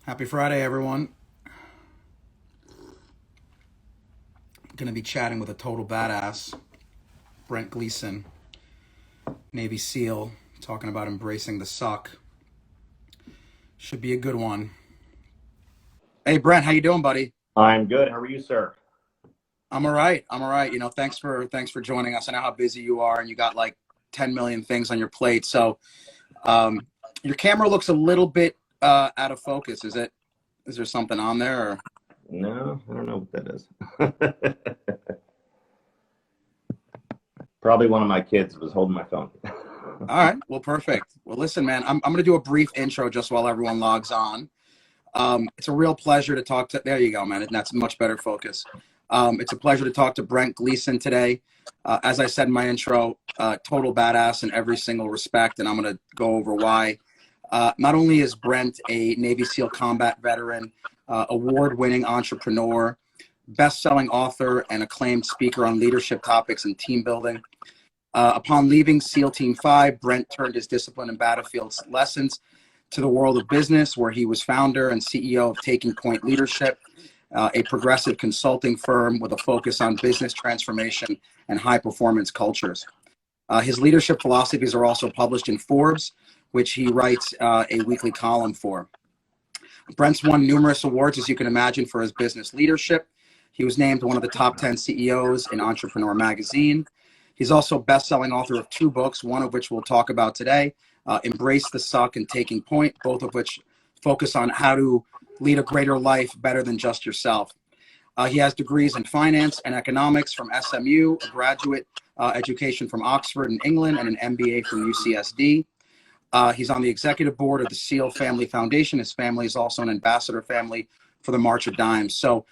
Happy Friday, everyone. I'm going to be chatting with a total badass, Brent Gleeson, Navy SEAL, talking about embracing the suck. Should be a good one. Hey, Brent, how you doing, buddy? I'm good. How are you, sir? I'm all right. I'm all right. Thanks for joining us. I know how busy you are, and you got like 10 million things on your plate. So, um, your camera looks a little bit out of focus. Is it? Is there something on there? Or? No, I don't know what that is. Probably one of my kids was holding my phone. All right. Well, perfect. Well, listen, man, I'm going to do a brief intro just while everyone logs on. It's a real pleasure to talk to. There you go, man. That's much better focus. It's a pleasure to talk to Brent Gleeson today. As I said in my intro, total badass in every single respect, and I'm going to go over why. Not only is Brent a Navy SEAL combat veteran, award-winning entrepreneur, best-selling author, and acclaimed speaker on leadership topics and team building. Upon leaving SEAL Team 5, Brent turned his discipline and battlefield lessons to the world of business, where he was founder and CEO of TakingPoint Leadership, a progressive consulting firm with a focus on business transformation and high-performance cultures. His leadership philosophies are also published in Forbes, which he writes a weekly column for. Brent's won numerous awards, as you can imagine, for his business leadership. He was named one of the top 10 CEOs in Entrepreneur Magazine. He's also best-selling author of 2 books, one of which we'll talk about today, Embrace the Suck and Taking Point, both of which focus on how to lead a greater life better than just yourself. He has degrees in finance and economics from SMU, a graduate education from Oxford in England, and an MBA from UCSD. He's on the executive board of the SEAL Family Foundation. His family is also an ambassador family for the March of Dimes. So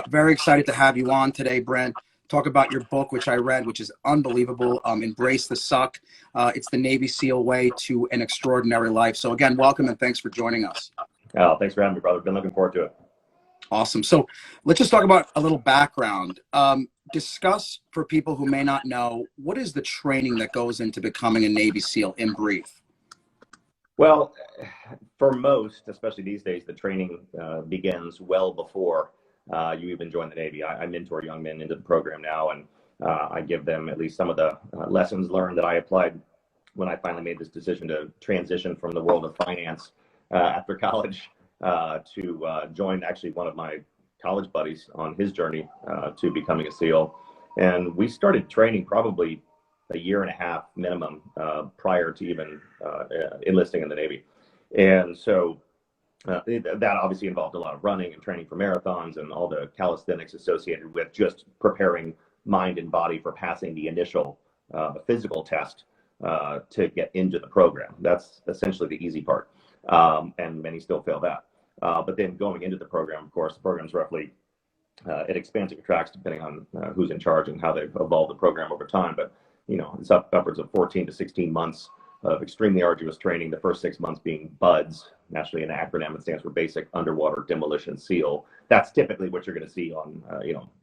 very excited to have you on today, Brent. Talk about your book, which I read, which is unbelievable, Embrace the Suck. It's the Navy SEAL way to an extraordinary life. So again, welcome and thanks for joining us. Oh, thanks for having me, brother. Been looking forward to it. Awesome. So let's just talk about a little background. Discuss for people who may not know, what is the training that goes into becoming a Navy SEAL in brief? Well, for most, especially these days, the training begins well before you even join the Navy. I mentor young men into the program now, and I give them at least some of the lessons learned that I applied when I finally made this decision to transition from the world of finance after college to join actually one of my college buddies on his journey to becoming a SEAL. And we started training probably a year and a half minimum prior to even enlisting in the Navy. And so that obviously involved a lot of running and training for marathons and all the calisthenics associated with just preparing mind and body for passing the initial physical test to get into the program. That's essentially the easy part. And many still fail that. But then going into the program, of course, the program's roughly, it expands and contracts depending on who's in charge and how they've evolved the program over time. But, you know, it's upwards of 14 to 16 months of extremely arduous training, the first 6 months being BUDS, naturally an acronym. It stands for Basic Underwater Demolition SEAL. That's typically what you're going to see on,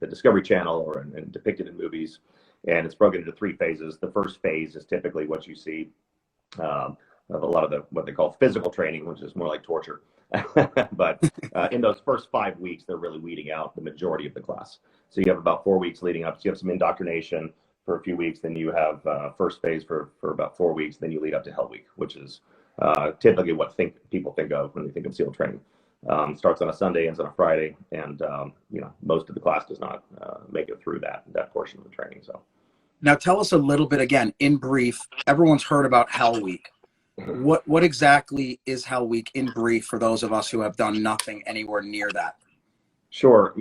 the Discovery Channel or and depicted in movies. And it's broken into 3 phases. The first phase is typically what you see of a lot of what they call physical training, which is more like torture. But in those first 5 weeks, they're really weeding out the majority of the class. So you have about 4 weeks leading up. So you have some indoctrination for a few weeks. Then you have first phase for about 4 weeks. Then you lead up to Hell Week, which is typically what people think of when they think of SEAL training. Starts on a Sunday, ends on a Friday, and most of the class does not make it through that portion of the training. So Now tell us a little bit, again, in brief. Everyone's heard about Hell Week. What exactly is Hell Week in brief for those of us who have done nothing anywhere near that? Sure.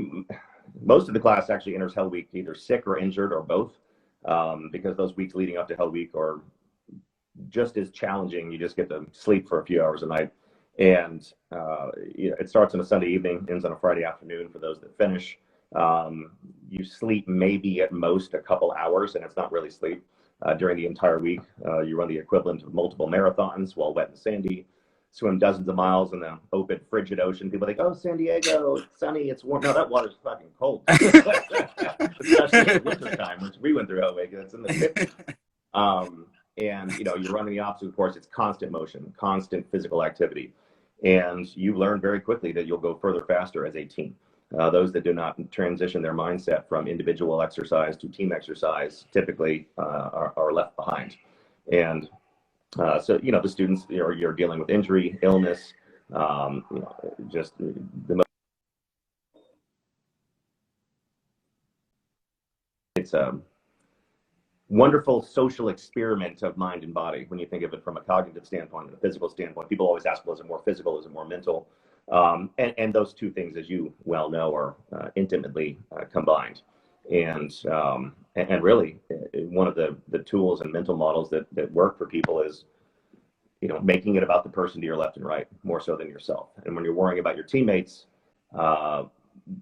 Most of the class actually enters Hell Week either sick or injured or both, because those weeks leading up to Hell Week are just as challenging. You just get to sleep for a few hours a night. And it starts on a Sunday evening, ends on a Friday afternoon for those that finish. You sleep maybe at most a couple hours, and it's not really sleep. During the entire week, you run the equivalent of multiple marathons while wet and sandy, swim dozens of miles in the open, frigid ocean. People think, oh, San Diego, it's sunny, it's warm. No, that water's fucking cold. Especially in the wintertime, which we went through Hell Week. It's in the 50s. And you're running the opposite course. It's constant motion, constant physical activity. And you learn very quickly that you'll go further faster as a team. Those that do not transition their mindset from individual exercise to team exercise typically are left behind. And so, the students, you're dealing with injury, illness, just the it's a wonderful social experiment of mind and body when you think of it from a cognitive standpoint and a physical standpoint. People always ask, well, is it more physical, is it more mental? And those two things, as you well know, are intimately combined. And really, one of the tools and mental models that work for people is, making it about the person to your left and right more so than yourself. And when you're worrying about your teammates,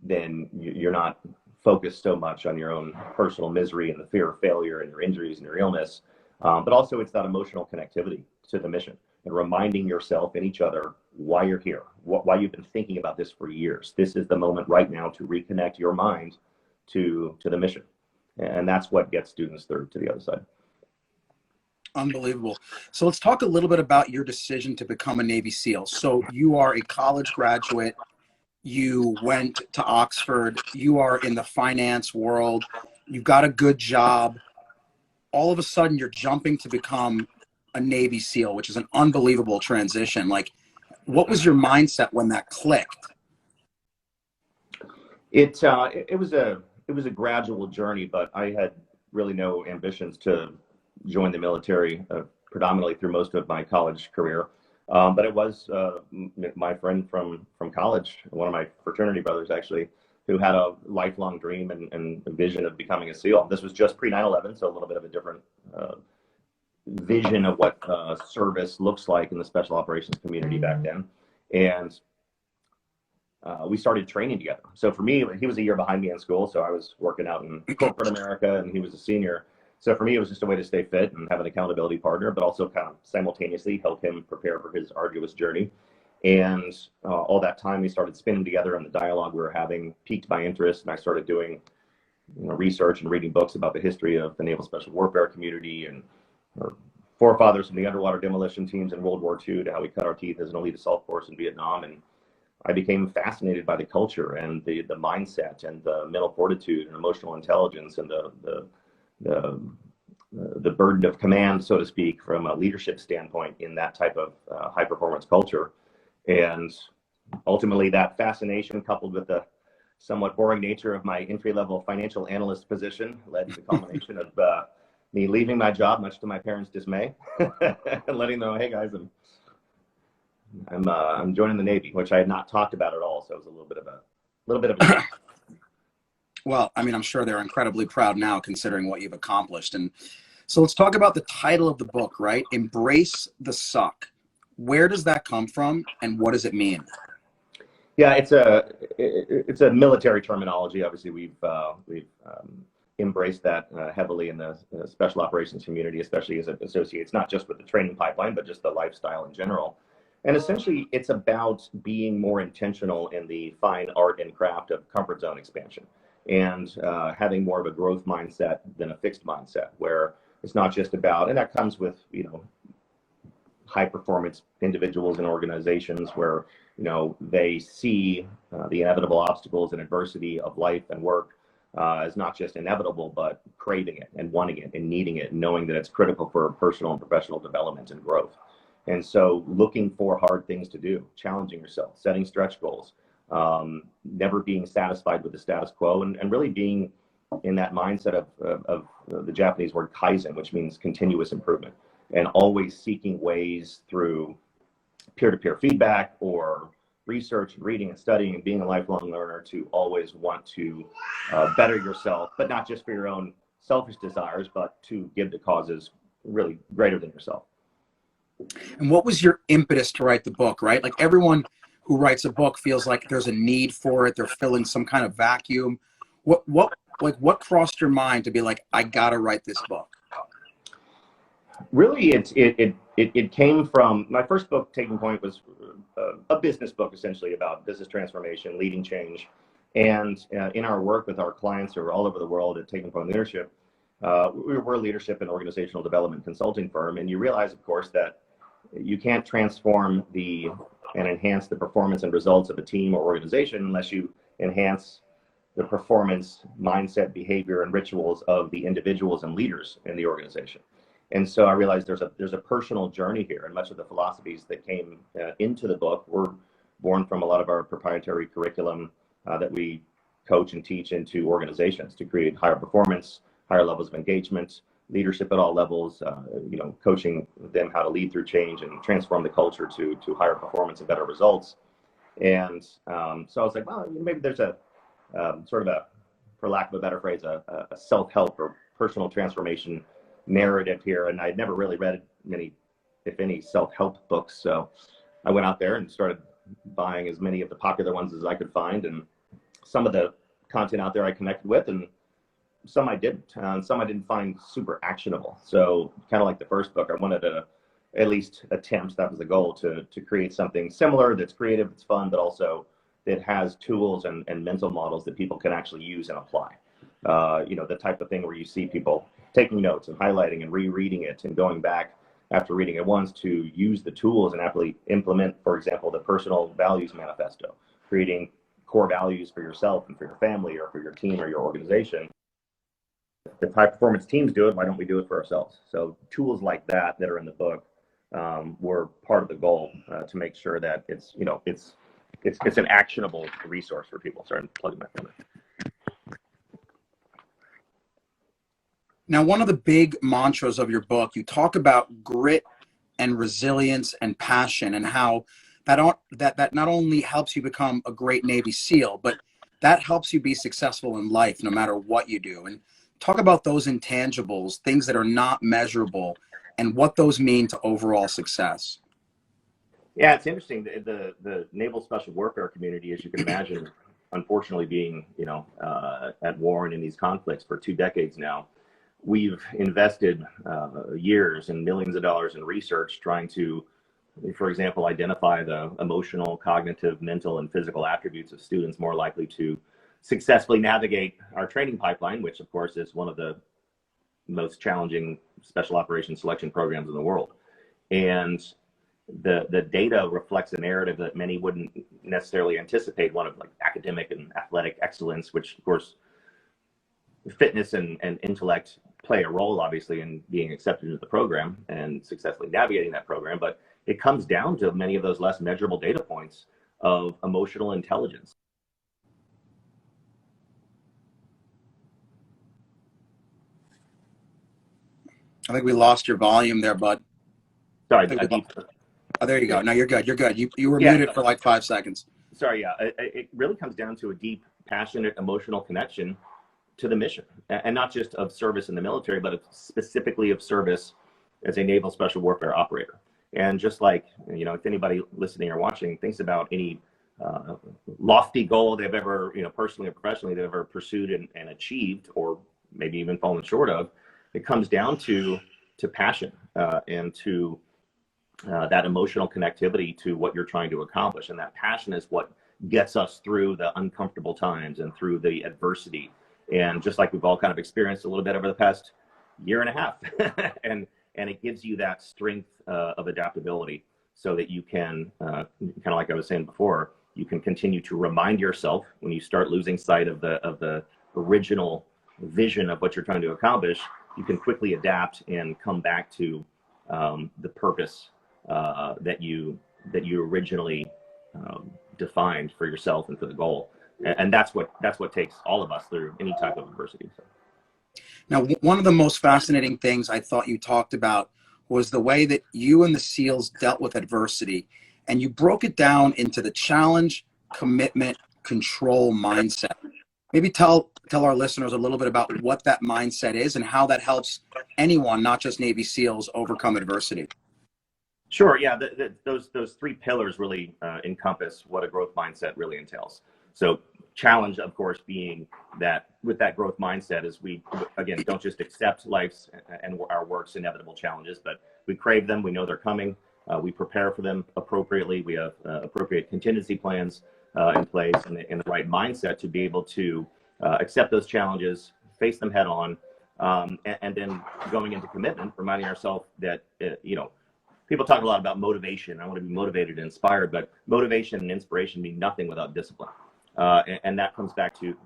then you're not focused so much on your own personal misery and the fear of failure and your injuries and your illness. But also it's that emotional connectivity to the mission and reminding yourself and each other why you're here, why you've been thinking about this for years. This is the moment right now to reconnect your mind to the mission. And that's what gets students through to the other side. Unbelievable. So let's talk a little bit about your decision to become a Navy SEAL. So you are a college graduate. You went to Oxford. You are in the finance world. You've got a good job. All of a sudden, you're jumping to become a Navy SEAL, which is an unbelievable transition. Like, what was your mindset when that clicked? It was a gradual journey, but I had really no ambitions to join the military predominantly through most of my college career. But it was my friend from college, one of my fraternity brothers actually, who had a lifelong dream and a vision of becoming a SEAL. This was just pre 9/11, so a little bit of a different vision of what service looks like in the special operations community back then. And we started training together. So for me, he was a year behind me in school, so I was working out in corporate America, and he was a senior. So for me, it was just a way to stay fit and have an accountability partner, but also kind of simultaneously help him prepare for his arduous journey. And all that time we started spinning together, and the dialogue we were having piqued my interest, and I started doing research and reading books about the history of the naval special warfare community and our forefathers from the underwater demolition teams in World War II to how we cut our teeth as an elite assault force in Vietnam. And I became fascinated by the culture and the mindset and the mental fortitude and emotional intelligence and the burden of command, so to speak, from a leadership standpoint in that type of high performance culture. And ultimately that fascination, coupled with the somewhat boring nature of my entry-level financial analyst position, led to the culmination of me leaving my job, much to my parents' dismay, and letting them know, hey guys, I'm joining the Navy, which I had not talked about at all. So it was a little bit of a Well, I mean, I'm sure they're incredibly proud now considering what you've accomplished. And so let's talk about the title of the book, right? Embrace the Suck. Where does that come from and what does it mean? Yeah, it's a military terminology. Obviously, we've embraced that heavily in the special operations community, especially as it associates not just with the training pipeline, but just the lifestyle in general. And essentially, it's about being more intentional in the fine art and craft of comfort zone expansion and having more of a growth mindset than a fixed mindset, where it's not just about, and that comes with, high performance individuals and organizations where, they see the inevitable obstacles and adversity of life and work as not just inevitable, but craving it and wanting it and needing it, and knowing that it's critical for personal and professional development and growth. And so looking for hard things to do, challenging yourself, setting stretch goals, never being satisfied with the status quo, and really being in that mindset of the Japanese word kaizen, which means continuous improvement, and always seeking ways through peer-to-peer feedback or research, reading and studying, and being a lifelong learner to always want to better yourself, but not just for your own selfish desires, but to give to causes really greater than yourself. And what was your impetus to write the book, right? Like everyone who writes a book feels like there's a need for it. They're filling some kind of vacuum. What crossed your mind to be like, I gotta write this book? Really, it came from my first book, TakingPoint, was a business book essentially about business transformation, leading change. And in our work with our clients who are all over the world at TakingPoint Leadership, we're a leadership and organizational development consulting firm. And you realize, of course, that you can't transform the and enhance the performance and results of a team or organization unless you enhance the performance, mindset, behavior, and rituals of the individuals and leaders in the organization. And so I realized there's a personal journey here, and much of the philosophies that came into the book were born from a lot of our proprietary curriculum that we coach and teach into organizations to create higher performance, higher levels of engagement, leadership at all levels, coaching them how to lead through change and transform the culture to higher performance and better results. And so I was like, well, maybe there's a sort of a, for lack of a better phrase, a self-help or personal transformation narrative here. And I'd never really read many, if any, self-help books. So I went out there and started buying as many of the popular ones as I could find. And some of the content out there I connected with, and some I didn't. Some I didn't find super actionable. So kind of like the first book, I wanted to at least attempt, that was the goal, to create something similar that's creative, it's fun, but also that has tools and mental models that people can actually use and apply. The type of thing where you see people taking notes and highlighting and rereading it and going back after reading it once to use the tools and actually implement, for example, the personal values manifesto, creating core values for yourself and for your family or for your team or your organization. If high performance teams do it, why don't we do it for ourselves? So tools like that are in the book were part of the goal to make sure that it's an actionable resource for people. Sorry, I'm plugging my phone in. Now, one of the big mantras of your book, you talk about grit and resilience and passion, and how that not only helps you become a great Navy SEAL, but that helps you be successful in life no matter what you do. And talk about those intangibles, things that are not measurable, and what those mean to overall success. Yeah, it's interesting. The Naval Special Warfare community, as you can imagine, unfortunately being at war and in these conflicts for 2 decades now, we've invested years and millions of dollars in research trying to, for example, identify the emotional, cognitive, mental, and physical attributes of students more likely to successfully navigate our training pipeline, which of course is one of the most challenging special operations selection programs in the world. And the data reflects a narrative that many wouldn't necessarily anticipate, one of like academic and athletic excellence, which of course fitness and intellect play a role obviously in being accepted into the program and successfully navigating that program. But it comes down to many of those less measurable data points of emotional intelligence. I think we lost your volume there, bud. Sorry, oh, there you go. No, you're good. You're good. You were muted for like 5 seconds. Sorry, yeah. It really comes down to a deep, passionate, emotional connection to the mission, and not just of service in the military, but specifically of service as a naval special warfare operator. And just like, if anybody listening or watching thinks about any lofty goal they've ever, personally or professionally, they've ever pursued and achieved, or maybe even fallen short of, it comes down to passion and to that emotional connectivity to what you're trying to accomplish. And that passion is what gets us through the uncomfortable times and through the adversity. And just like we've all kind of experienced a little bit over the past year and a half, and it gives you that strength of adaptability so that you can, kind of like I was saying before, you can continue to remind yourself when you start losing sight of the original vision of what you're trying to accomplish. You can quickly adapt and come back to the purpose that you originally defined for yourself and for the goal. And that's what takes all of us through any type of adversity. So. Now, one of the most fascinating things I thought you talked about was the way that you and the SEALs dealt with adversity, and you broke it down into the challenge, commitment, control mindset. Maybe tell our listeners a little bit about what that mindset is and how that helps anyone, not just Navy SEALs, overcome adversity. Sure. Yeah. Those 3 pillars really encompass what a growth mindset really entails. So challenge, of course, being that with that growth mindset is we, again, don't just accept life's and our work's inevitable challenges, but we crave them. We know they're coming. We prepare for them appropriately. We have appropriate contingency plans in place and in the right mindset to be able to accept those challenges, face them head on, and then going into commitment, reminding ourselves that, people talk a lot about motivation. I want to be motivated and inspired, but motivation and inspiration mean nothing without discipline. And that comes back to,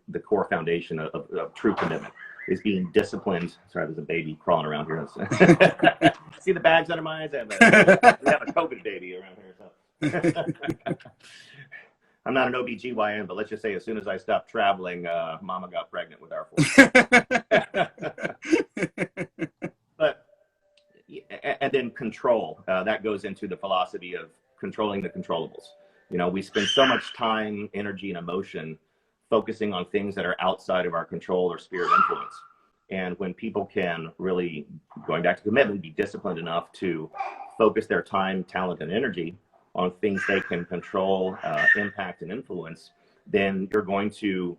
the core foundation of true commitment is being disciplined. Sorry, there's a baby crawling around here. See the bags under my eyes? We have a COVID baby around here. So. I'm not an OBGYN, but let's just say as soon as I stopped traveling, Mama got pregnant with our fourth. But, and then control, that goes into the philosophy of controlling the controllables. We spend so much time, energy, and emotion focusing on things that are outside of our control or sphere of influence. And when people can really, going back to commitment, be disciplined enough to focus their time, talent, and energy on things they can control, impact, and influence, then you're going to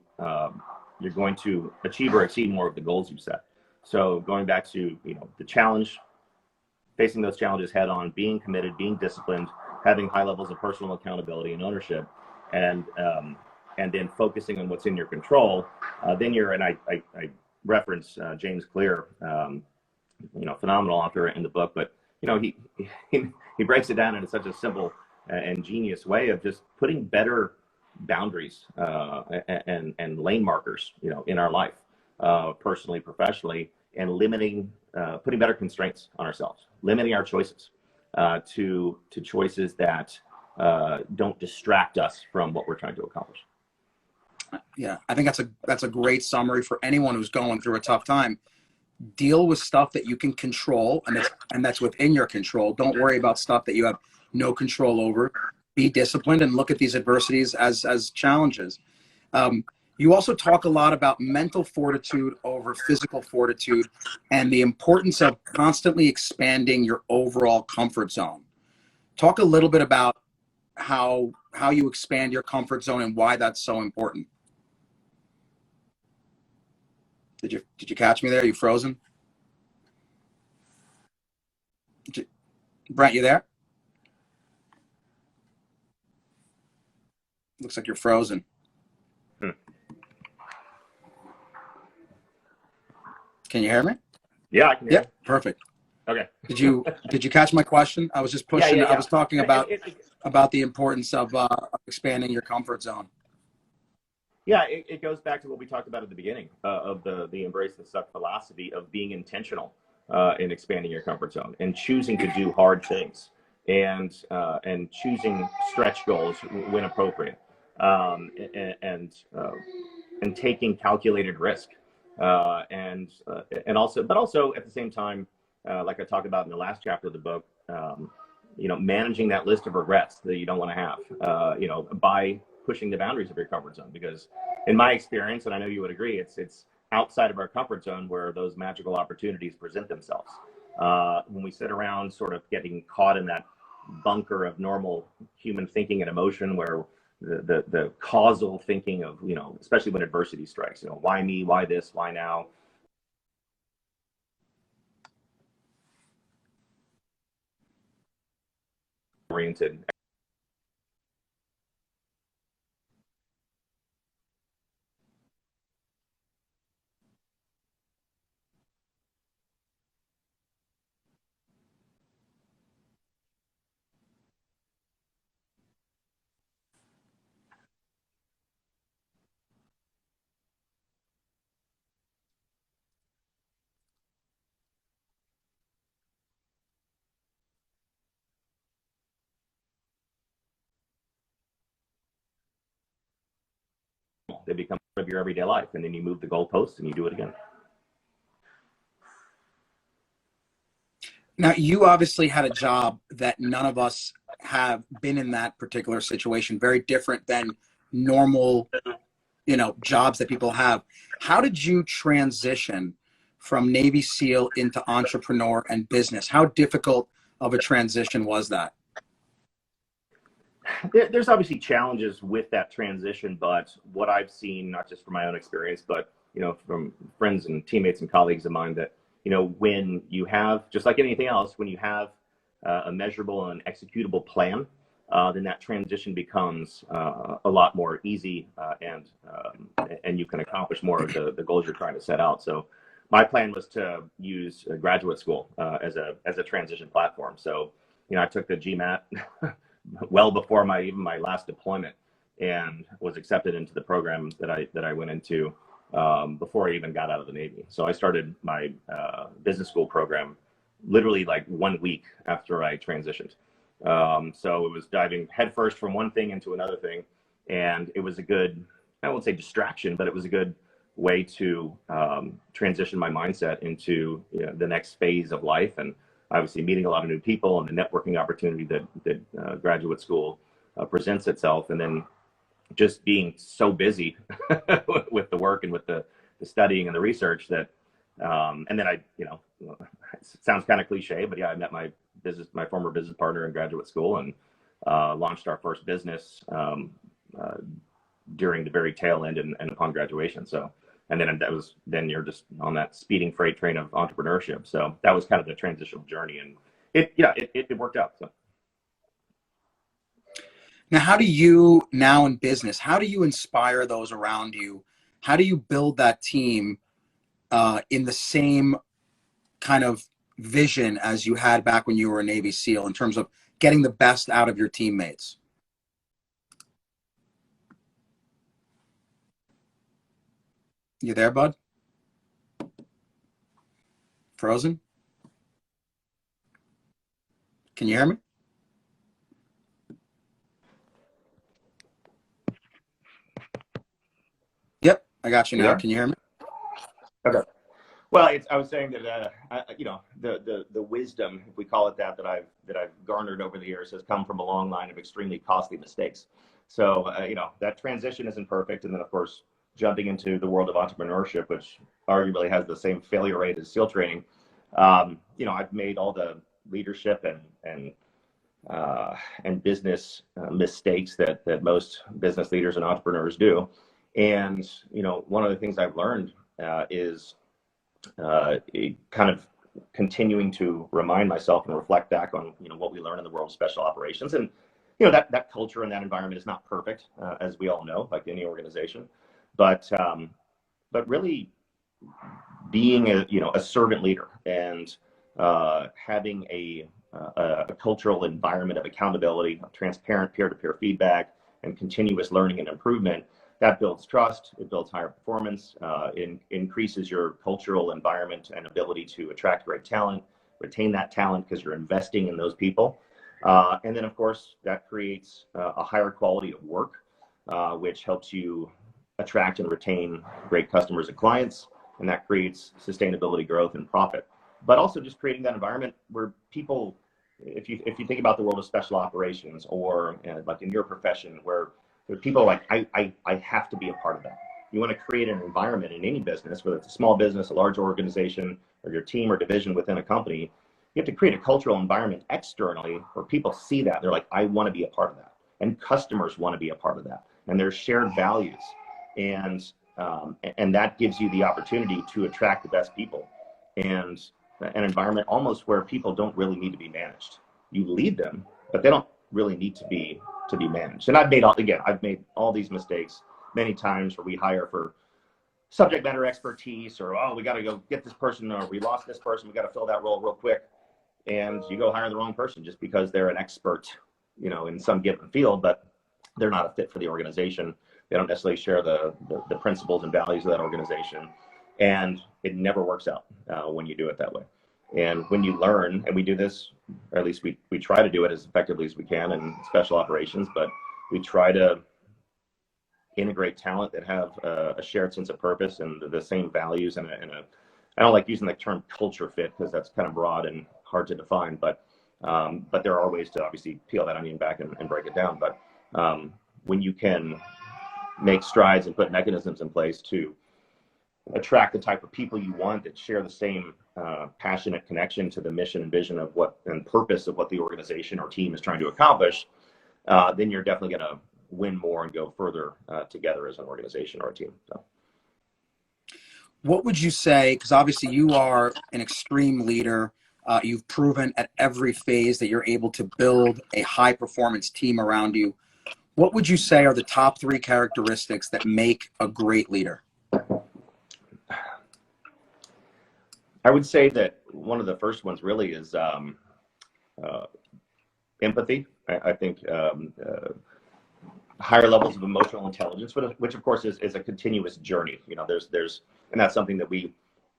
achieve or exceed more of the goals you set. So going back to the challenge, facing those challenges head on, being committed, being disciplined, having high levels of personal accountability and ownership, and then focusing on what's in your control, then you're, and I reference James Clear, phenomenal author in the book, but he breaks it down in such a simple and genius way of just putting better boundaries and lane markers, in our life, personally, professionally, and putting better constraints on ourselves, limiting our choices to choices that don't distract us from what we're trying to accomplish. Yeah, I think that's a great summary for anyone who's going through a tough time. Deal with stuff that you can control, and that's within your control. Don't worry about stuff that you have no control over. Be disciplined and look at these adversities as challenges. You also talk a lot about mental fortitude over physical fortitude and the importance of constantly expanding your overall comfort zone. Talk a little bit about how you expand your comfort zone and why that's so important. Did you catch me there? You frozen? Brent, you there? Looks like you're frozen. Can you hear me? Yeah, I can hear you. Perfect. Okay. Did you catch my question? I was just pushing. Yeah. I was talking about the importance of expanding your comfort zone. Yeah, it goes back to what we talked about at the beginning of the embrace the suck philosophy of being intentional in expanding your comfort zone and choosing to do hard things and choosing stretch goals when appropriate, and taking calculated risk, and also at the same time, like I talked about in the last chapter of the book, managing that list of regrets that you don't want to have, by pushing the boundaries of your comfort zone, because in my experience, and I know you would agree, it's outside of our comfort zone where those magical opportunities present themselves. When we sit around sort of getting caught in that bunker of normal human thinking and emotion, where the causal thinking of, especially when adversity strikes, why me, why this, why now? Oriented. They become part of your everyday life, and then you move the goalposts and you do it again. Now, you obviously had a job that none of us have been in that particular situation, very different than normal, jobs that people have. How did you transition from Navy SEAL into entrepreneur and business? How difficult of a transition was that? There's obviously challenges with that transition, but what I've seen, not just from my own experience, but from friends and teammates and colleagues of mine, that when you have, just like anything else, when you have a measurable and executable plan, then that transition becomes a lot more easy, and you can accomplish more of the goals you're trying to set out. So my plan was to use graduate school as a transition platform. So, I took the GMAT well before even my last deployment, and was accepted into the program that I went into before I even got out of the Navy. So I started my business school program literally like 1 week after I transitioned. So it was diving headfirst from one thing into another thing, and it was a good, I won't say distraction, but it was a good way to transition my mindset into the next phase of life, and obviously meeting a lot of new people and the networking opportunity that graduate school presents itself, and then just being so busy with the work and with the studying and the research that, and then it sounds kind of cliche, but yeah, I met my former business partner in graduate school, and launched our first business during the very tail end and upon graduation. So, and then you're just on that speeding freight train of entrepreneurship. So that was kind of the transitional journey, and it worked out. So. Now, how do you, now in business, how do you inspire those around you? How do you build that team in the same kind of vision as you had back when you were a Navy SEAL in terms of getting the best out of your teammates? You there, bud? Frozen? Can you hear me? Yep, I got you now. Can you hear me? Okay. Well, I was saying that the wisdom, if we call it that I've garnered over the years, has come from a long line of extremely costly mistakes. So that transition isn't perfect, and then of course jumping into the world of entrepreneurship, which arguably has the same failure rate as SEAL training. I've made all the leadership and business mistakes that most business leaders and entrepreneurs do. And one of the things I've learned is kind of continuing to remind myself and reflect back on what we learn in the world of special operations. And that culture and that environment is not perfect, as we all know, like any organization. But really being a servant leader and having a cultural environment of accountability, transparent peer-to-peer feedback, and continuous learning and improvement, that builds trust, it builds higher performance, increases your cultural environment and ability to attract great talent, retain that talent because you're investing in those people. And then, of course, that creates a higher quality of work, which helps you attract and retain great customers and clients, and that creates sustainability, growth, and profit. But also just creating that environment where people, if you think about the world of special operations, or like in your profession, where people are like, I have to be a part of that. You want to create an environment in any business, whether it's a small business, a large organization, or your team or division within a company. You have to create a cultural environment externally where people see that. They're like, I want to be a part of that. And customers want to be a part of that. And there's shared values. And that gives you the opportunity to attract the best people. And an environment almost where people don't really need to be managed. You lead them, but they don't really need to be managed. And I've made all these mistakes many times, where we hire for subject matter expertise, or we got to go get this person, or we lost this person, we got to fill that role real quick, and you go hire the wrong person just because they're an expert in some given field, but they're not a fit for the organization. They don't necessarily share the principles and values of that organization, and it never works out when you do it that way. And when you learn, and we do this, or at least we try to do it as effectively as we can in special operations, but we try to integrate talent that have a shared sense of purpose and the same values, and I don't like using the term culture fit because that's kind of broad and hard to define, but there are ways to obviously peel that onion back and break it down. But when you can make strides and put mechanisms in place to attract the type of people you want that share the same passionate connection to the mission and vision of and purpose of what the organization or team is trying to accomplish, then you're definitely going to win more and go further together as an organization or a team. So. What would you say, because obviously you are an extreme leader, you've proven at every phase that you're able to build a high performance team around you. What would you say are the top 3 characteristics that make a great leader? I would say that one of the first ones really is empathy. I think higher levels of emotional intelligence, which of course is a continuous journey. You know, and that's something that we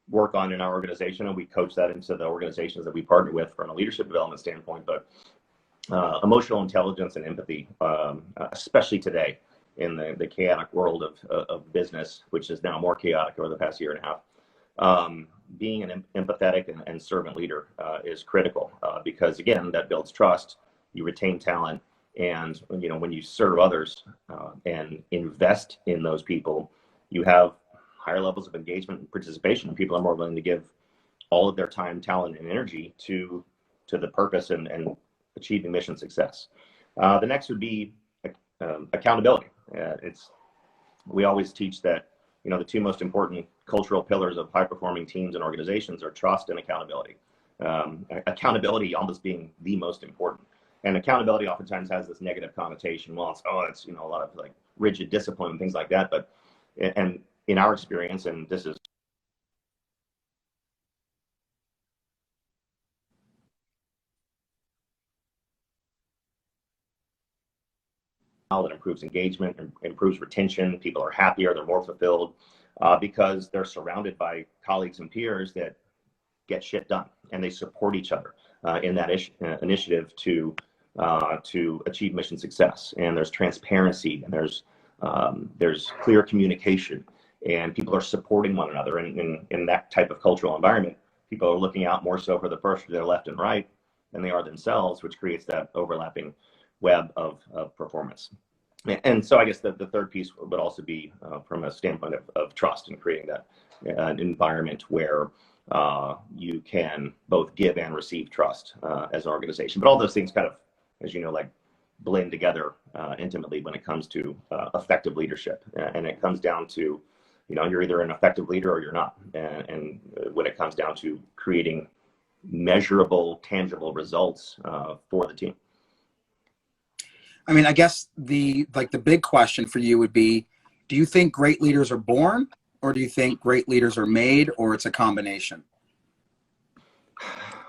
work on in our organization, and we coach that into the organizations that we partner with from a leadership development standpoint. But emotional intelligence and empathy, especially today in the chaotic world of business, which is now more chaotic over the past year and a half. Being an empathetic and servant leader is critical because, again, that builds trust. You retain talent, and you know, when you serve others and invest in those people, you have higher levels of engagement and participation. People are more willing to give all of their time, talent, and energy to the purpose and achieving mission success. The next would be accountability. We always teach that, you know, the two most important cultural pillars of high performing teams and organizations are trust and accountability. Accountability almost being the most important. And accountability oftentimes has this negative connotation. Well, it's you know, a lot of like rigid discipline and things like that. But and in our experience, and this is that improves engagement, improves retention. People are happier, they're more fulfilled because they're surrounded by colleagues and peers that get shit done, and they support each other in that initiative to achieve mission success. And there's transparency, and there's clear communication, and people are supporting one another. And in that type of cultural environment, people are looking out more so for the person to their left and right than they are themselves, which creates that overlapping web of performance. And so I guess the third piece would also be from a standpoint of trust, and creating that an environment where you can both give and receive trust as an organization. But all those things kind of, as you know, like blend together intimately when it comes to effective leadership. And it comes down to, you know, you're either an effective leader or you're not. And when it comes down to creating measurable, tangible results for the team. I mean, I guess the big question for you would be, do you think great leaders are born, or do you think great leaders are made, or it's a combination?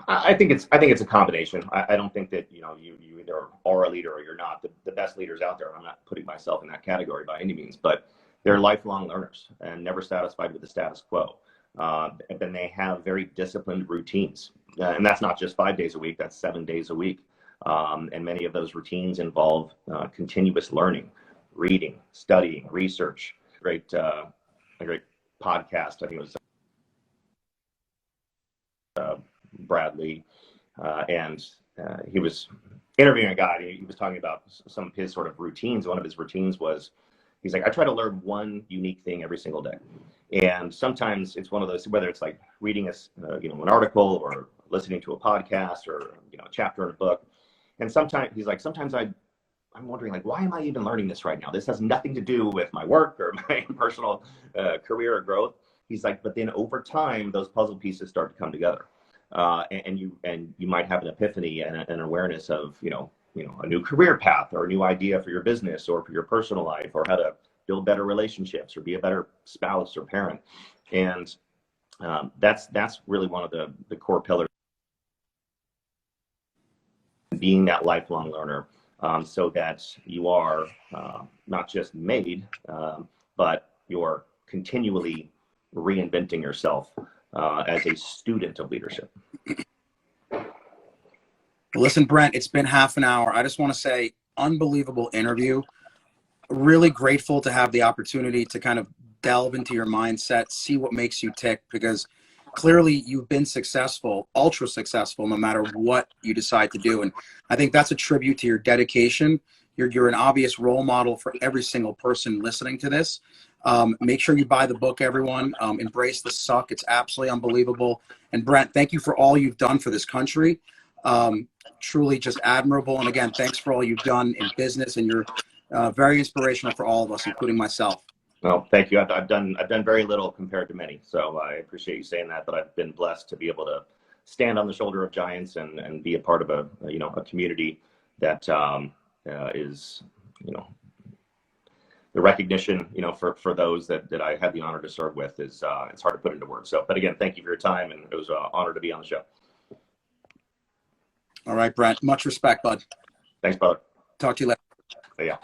I think it's a combination. I don't think that, you know, you either are a leader or you're not. The best leaders out there, I'm not putting myself in that category by any means, but they're lifelong learners and never satisfied with the status quo. And then they have very disciplined routines. And that's not just 5 days a week, that's 7 days a week. And many of those routines involve continuous learning, reading, studying, research. A great podcast, I think it was Bradley, and he was interviewing a guy. He was talking about some of his sort of routines. One of his routines was, he's like, I try to learn one unique thing every single day. And sometimes it's one of those, whether it's like reading an article or listening to a podcast or, you know, a chapter in a book. And sometimes he's like, sometimes I'm wondering, like, why am I even learning this right now? This has nothing to do with my work or my personal career or growth. He's like, but then over time, those puzzle pieces start to come together. And you might have an epiphany and an awareness of, you know, a new career path or a new idea for your business or for your personal life, or how to build better relationships or be a better spouse or parent. And that's really one of the core pillars, being that lifelong learner, so that you are not just made, but you're continually reinventing yourself as a student of leadership. Listen, Brent, it's been half an hour. I just want to say, unbelievable interview. Really grateful to have the opportunity to kind of delve into your mindset, see what makes you tick, because clearly you've been successful, ultra successful, no matter what you decide to do. And I think that's a tribute to your dedication. You're an obvious role model for every single person listening to this. Make sure you buy the book, everyone. Embrace the Suck. It's absolutely unbelievable. And Brent, thank you for all you've done for this country. Truly just admirable. And again, thanks for all you've done in business, and you're very inspirational for all of us, including myself. Well, thank you. I've done very little compared to many, so I appreciate you saying that. But I've been blessed to be able to stand on the shoulder of giants and be a part of a community that is, the recognition, for those that I had the honor to serve with is it's hard to put into words. So, but again, thank you for your time, and it was an honor to be on the show. All right, Brent. Much respect, bud. Thanks, brother. Talk to you later. See ya.